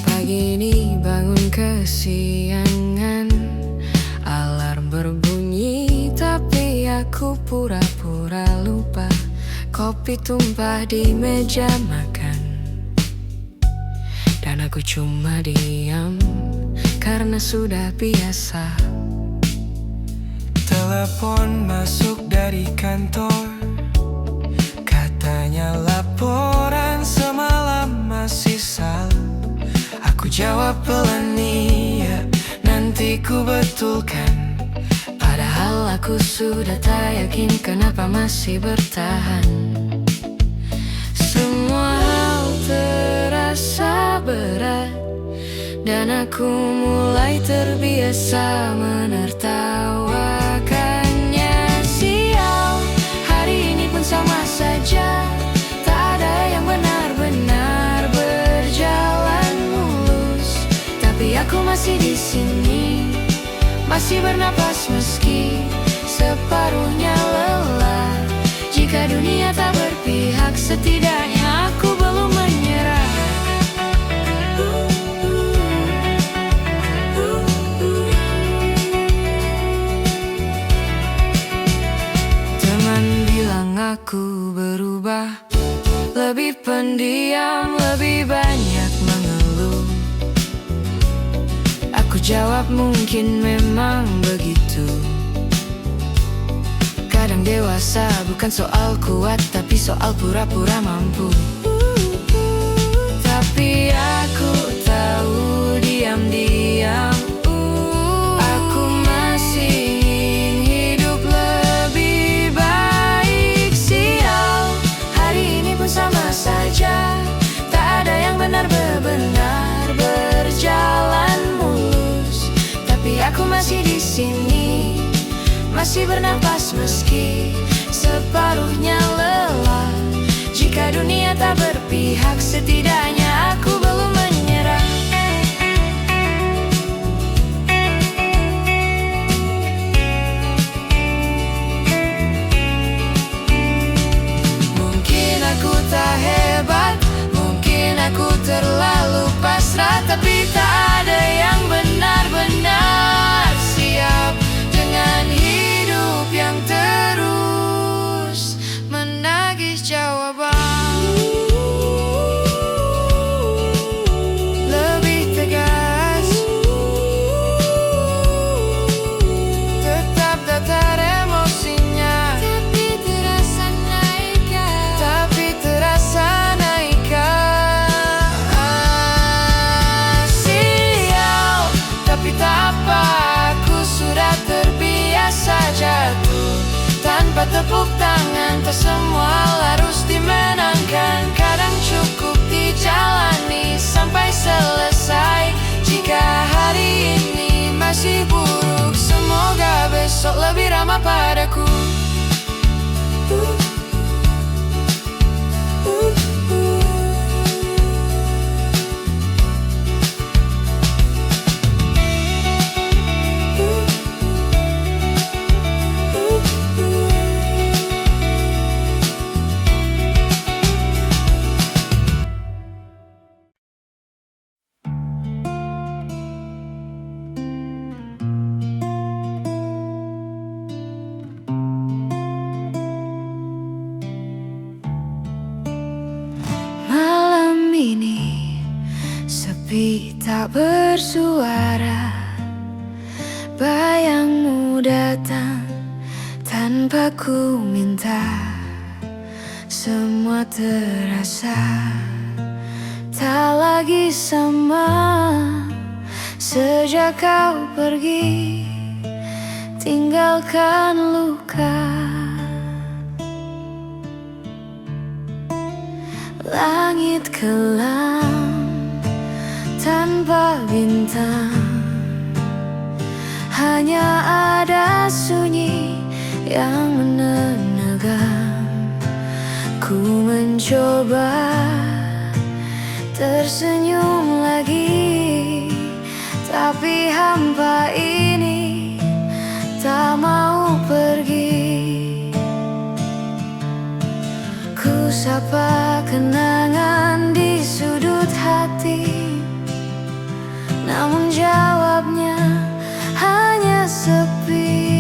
Pagi ini bangun kesiangan, alarm berbunyi tapi aku pura-pura lupa. Kopi tumpah di meja makan, dan aku cuma diam karena sudah biasa. Telepon masuk dari kantor, katanya laporan semalam masih salah. Aku jawab pelan, iya, nanti ku betulkan. Padahal aku sudah tak yakin kenapa masih bertahan. Semua hal terasa berat, dan aku mulai terbiasa menertawakannya. Sial, hari ini pun sama saja, tak ada yang benar-benar berjalan mulus. Tapi aku masih di sini, masih bernapas meski separuhnya lelah. Jika dunia tak berpihak, setidaknya aku belum menyerah. Teman bilang aku berubah, lebih pendiam, lebih banyak mengeluh. Aku jawab mungkin memang begitu. Kadang dewasa bukan soal kuat, tapi soal pura-pura mampu. Tapi aku tahu diam-diam aku masih ingin hidup lebih baik. Sial, hari ini pun sama saja, tak ada yang benar-benar berjalan mulus. Tapi aku masih di sini, masih bernapas meski separuhnya lelah. Jika dunia tak berpihak, setidaknya aku belum menyerah. Mungkin aku tak hebat, mungkin aku terlalu pasrah, tapi tak ada yang benar-benar siap dengan hidup yang terus menagih jawaban. Lebih tegas, tetap datar emosinya, tapi terasa naikkan, sial, tapi tak apa, aku sudah terbiasa jatuh tanpa tepuk tangan. Tak semua harus dimenangkan, kadang cukup dijalani sampai selesai. Jika hari ini masih buruk, semoga besok lebih ramah padaku. Ini sepi tak bersuara, bayangmu datang tanpa ku minta. Semua terasa tak lagi sama sejak kau pergi, tinggalkan luka. Langit kelam tanpa bintang, hanya ada sunyi yang menenangkan. Ku mencoba tersenyum lagi, tapi hampa ini tak mau pergi. Ku sapa kenangan di sudut hati, namun jawabnya hanya sepi.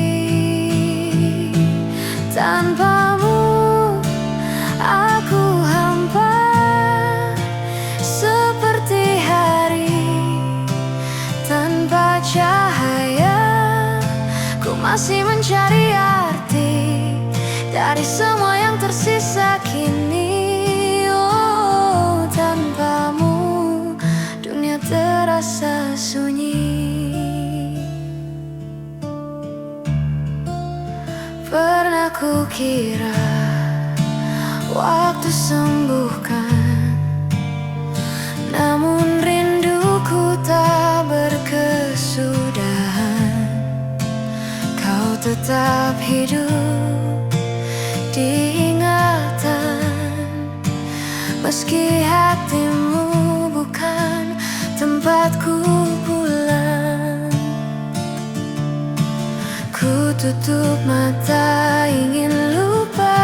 Tanpamu aku hampa seperti hari tanpa cahaya. Ku masih mencari arti dari semua yang tersisa kini. Oh, tanpamu dunia terasa sunyi. Pernah ku kira waktu sembuhkan, namun rinduku tak berkesudahan. Kau tetap hidup di ingatan, meski hatimu bukan tempatku pulang. Ku tutup mata ingin lupa,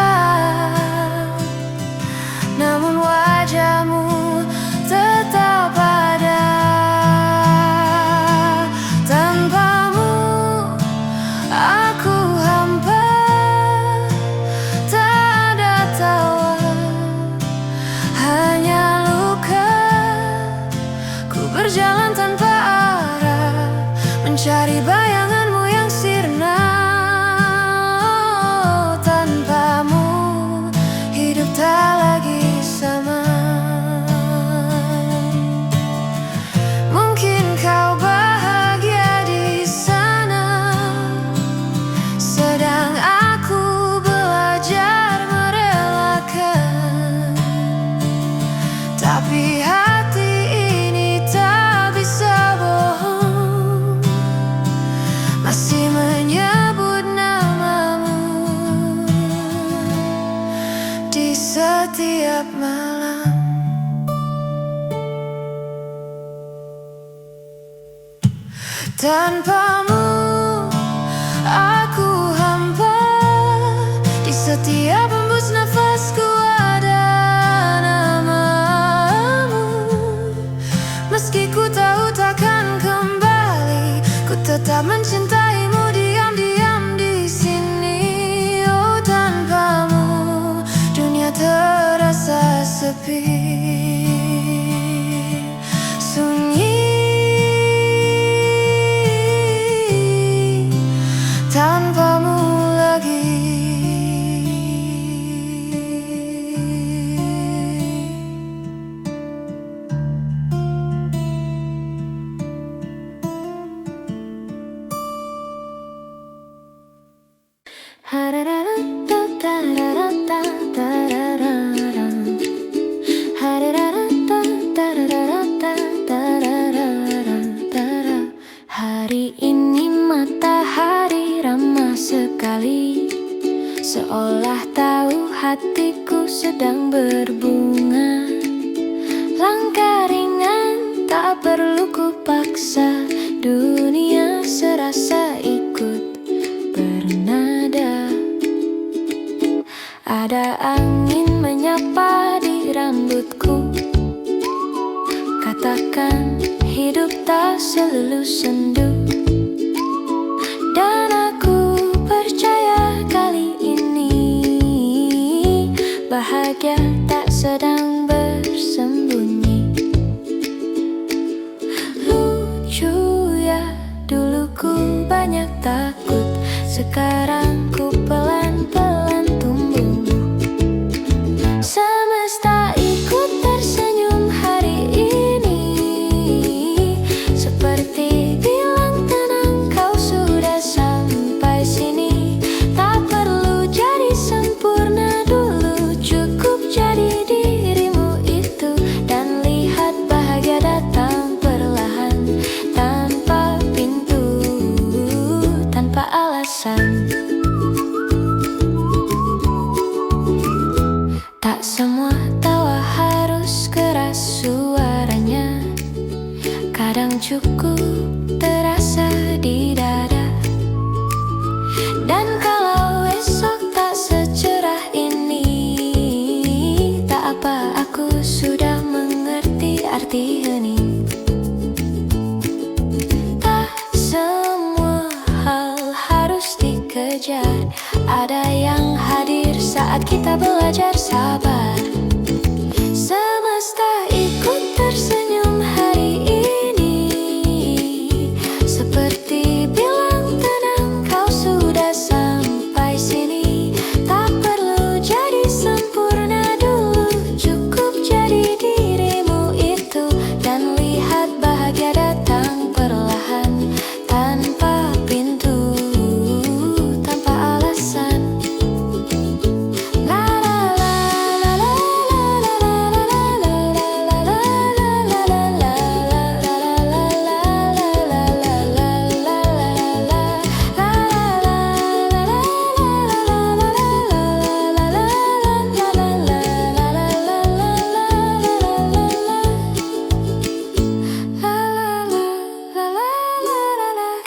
namun wajahmu tetap ada. Tanpamu aku hampa, tak ada tawa, hanya luka. Ku berjalan tanpa arah, Tanpamu aku hampa, di setiap hembus nafasku ada namamu. Meski ku tahu takkan kembali, ku tetap mencintaimu diam-diam di sini. Oh, tanpamu dunia terasa sepi, sunyi. Tanpamu lagi. Hari ini matahari ramah sekali, seolah tahu hatiku sedang berbunga. Langkah ringan, tak perlu ku paksa, dunia serasa ikut bernada. Ada angin menyapa di rambutku, katakan hidup tak selulu sendu. Dan aku percaya kali ini bahagia tak sedang bersembunyi. Lucu ya, dulu ku banyak takut, sekarang ku pelan-pelan tumbuh. Semesta ikut tersenyum hari ini, seperti bilang tenang, kau sudah sampai sini. Tak perlu jadi sempurna dulu, cukup jadi dirimu itu. Dan lihat bahagia datang perlahan, tanpa pintu, tanpa alasan. Tak semua tawa harus keras suaranya, kadang cukup terasa di dada. Dan kalau esok tak secerah ini, tak apa, aku sudah mengerti arti hening. Tak semua hal harus dikejar, ada yang hadir saat kita belajar sabar. Semesta ikut tersenyum hari ini, seperti bilang tenang, kau sudah sampai sini. Tak perlu jadi sempurna dulu, cukup jadi dirimu itu. Dan lihat bahagia datang perlahan, tanpa pintu, tanpa alasan.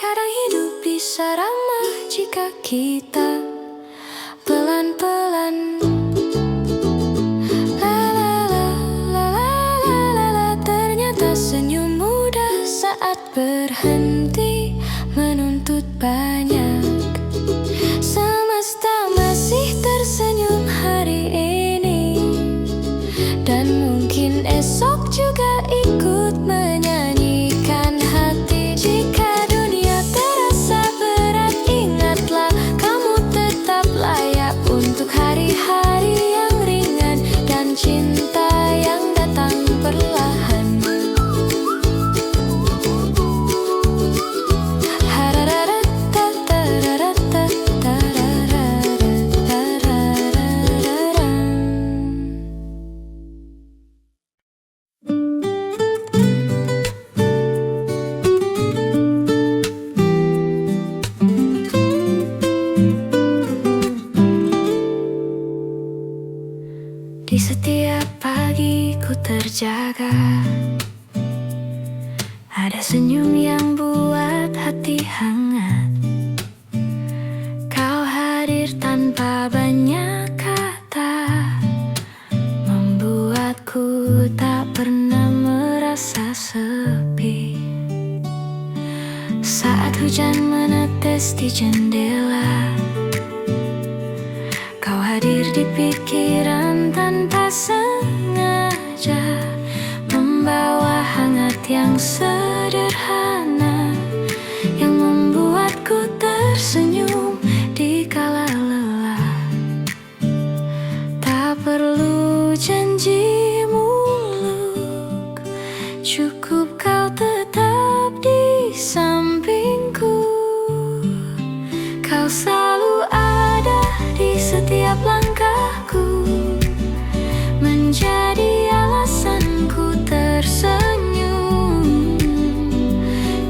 Kadang hidup bisa ramah jika kita pelan-pelan. Ternyata senyum mudah saat berhenti menuntut banyak. Semesta masih tersenyum hari ini, dan mungkin esok juga ikut menyanyikan hati. Jika dunia terasa berat, ingatlah kamu tetap layak untuk hari-hari yang ringan dan cinta yang datang perlahan. Di setiap pagi ku terjaga, ada senyum yang buat hati hangat. Kau hadir tanpa banyak kata, membuatku tak pernah merasa sepi. Saat hujan menetes di jendela, kau hadir di pikiran tanpa sengaja, membawa hangat yang sederhana, yang membuatku tersenyum di kala lelah. Tak perlu janji muluk, cukup kau tetap di sampingku. Kau selalu ada di setiap langkahku, menjadi alasanku tersenyum.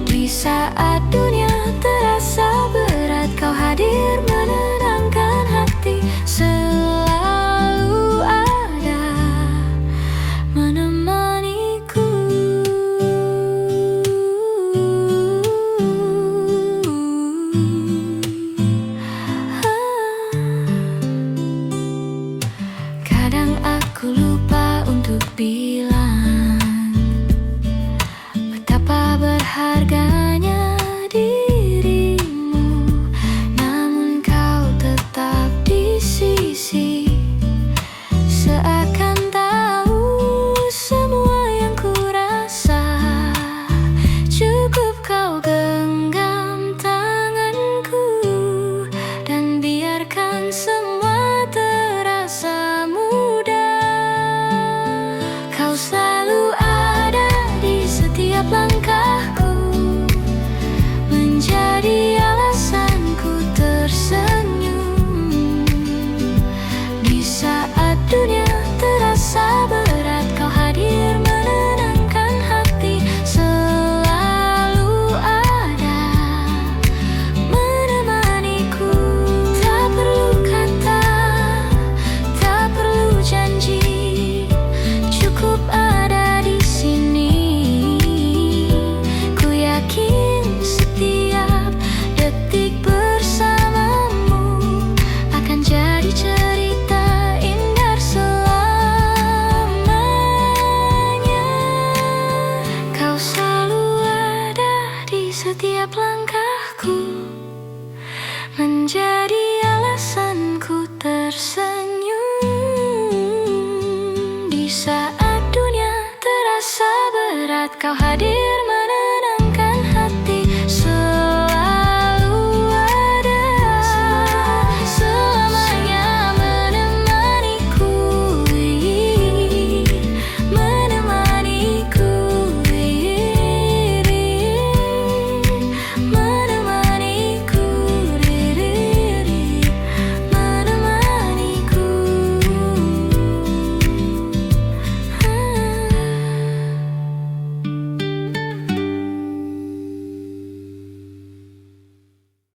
Di saat dunia terasa berat, kau hadir menenangkan hati. Selalu ada menemaniku. Kadang aku lupa untuk bilang betapa berharganya dirimu, namun kau tetap di sisi, seakan tahu semua yang ku rasa. Cukup kau genggam tanganku dan biarkan semua terasa mudah. Kau selalu ada di setiap langkahku, menjadi alasanku tersenyum. Di saat dunia terasa berat, kau hadir menenangkan hati. Selalu ada menemaniku. Tak perlu kata, tak perlu janji, cukup ada di sini. Ku yakin setiap detik bersamamu akan jadi cerita indah selamanya. Kau selalu ada di setiap langkahku, menjadi alasanku tersenyum. Di saat dunia terasa berat, kau hadir